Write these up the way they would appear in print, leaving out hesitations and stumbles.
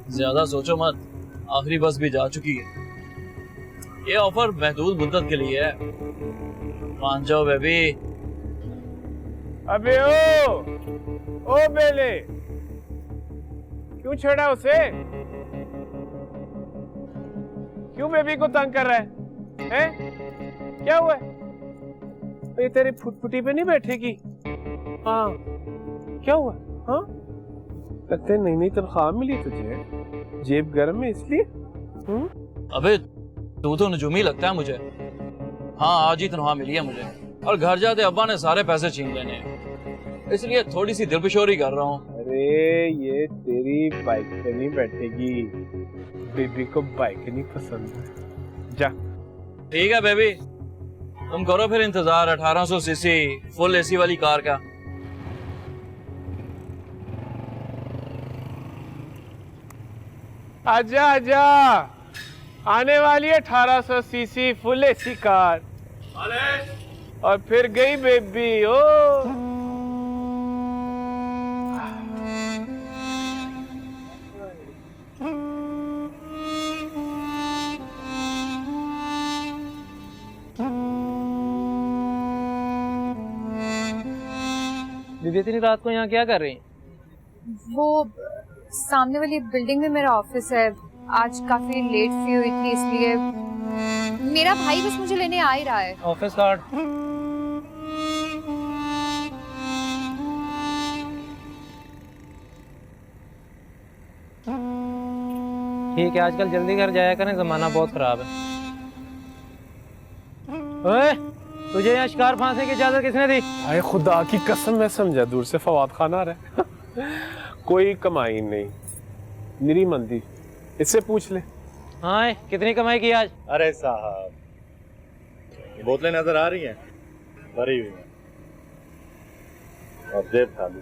ज्यादा सोचो मत, आखिरी बस भी जा चुकी है। ये ऑफर महदूद मुद्दत के लिए है, मान जाओ बेबी। अबे ओ बेले, क्यों छेड़ा उसे? क्यों बेबी को तंग कर रहा है? हैं? क्या हुआ? ये तेरी फुटफुटी पे नहीं बैठेगी? हाँ, क्या हुआ? हाँ, लगता है नई तनख्वाह मिली तुझे, जेब गर्म है इसलिए? अबे तू तो नजूमी लगता है मुझे। हाँ, आज ही तनख्वाह मिली है मुझे, और घर जाते अब्बा ने सारे पैसे छीन लेने हैं, इसलिए थोड़ी सी दिलपशोरी कर रहा हूँ। अरे ये तेरी बाइक पे नहीं बैठेगी, बेबी को बाइक नहीं पसंद। जा। ठीक है बेबी, तुम करो फिर इंतजार 1800 सीसी फुल एसी वाली कार का। आजा आजा, आने वाली है 1800 सीसी फुल एसी कार। और फिर गई बेबी। ओ दीदी इतनी रात को यहाँ क्या कर रही हैं? वो सामने वाली बिल्डिंग में मेरा ऑफिस है, आज काफी लेट फी हुई थी इसलिए। मेरा भाई बस मुझे लेने आ ही रहा है। Office card. ठीक है, आजकल जल्दी घर जाया करें, जमाना बहुत खराब है। ओए, तुझे यहाँ शिकार फांसने की इजाजत किसने दी? अरे खुदा की कसम, मैं समझा दूर से फवाद खान आ रहा है। कोई कमाई नहीं, निरी मंदी, इससे पूछ ले। हाँ, कितनी कमाई की आज? अरे साहब, ये बोतलें नजर आ रही हैं, भरी हुई हैं, और जेब खाली।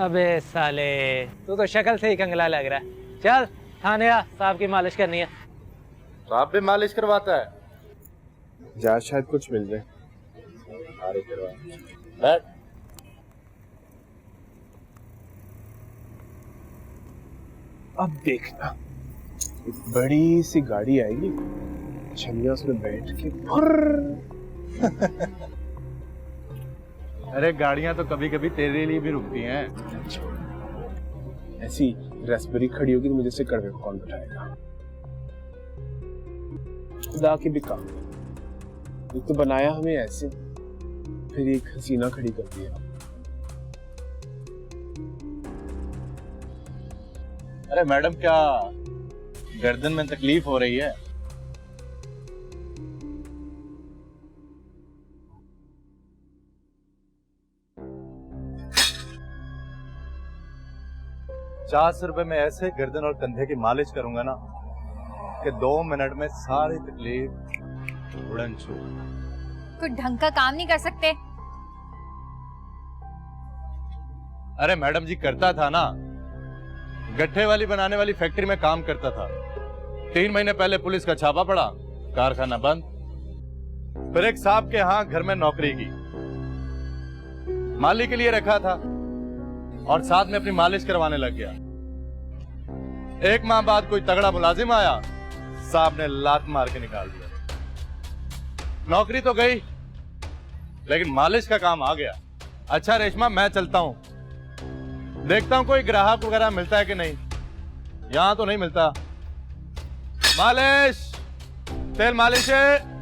अबे साले, तू तो शक्ल से ही कंगला लग रहा है। चल थाने आ, साहब की मालिश करनी है। साहब भी मालिश करवाता है? जा, शायद कुछ मिल जाए। बैठ। अब देखना, एक बड़ी सी गाड़ी आएगी, छमिया उसमें बैठ के अरे गाड़ियां तो कभी कभी तेरे लिए भी रुकती हैं। ऐसी रेस्पबेरी खड़ी होगी तो मुझे से कड़वे को कौन बैठाएगा? खुदा की बिका, एक तो बनाया हमें ऐसे, फिर एक हसीना खड़ी कर दिया। अरे मैडम, क्या गर्दन में तकलीफ हो रही है? ₹50 में ऐसे गर्दन और कंधे की मालिश करूंगा ना कि 2 मिनट में सारी तकलीफ उड़न छू। कोई ढंग का काम नहीं कर सकते? अरे मैडम जी, करता था ना, गट्ठे वाली बनाने वाली फैक्ट्री में काम करता था। 3 महीने पहले पुलिस का छापा पड़ा, कारखाना बंद। फिर एक साहब के यहाँ घर में नौकरी की, माली के लिए रखा था, और साथ में अपनी मालिश करवाने लग गया। 1 माह बाद कोई तगड़ा मुलाजिम आया, साहब ने लात मार के निकाल दिया। नौकरी तो गई, लेकिन मालिश का काम आ गया। अच्छा रेशमा, मैं चलता हूं, देखता हूं कोई ग्राहक वगैरह मिलता है कि नहीं। यहां तो नहीं मिलता। मालिश, तेल मालिश है।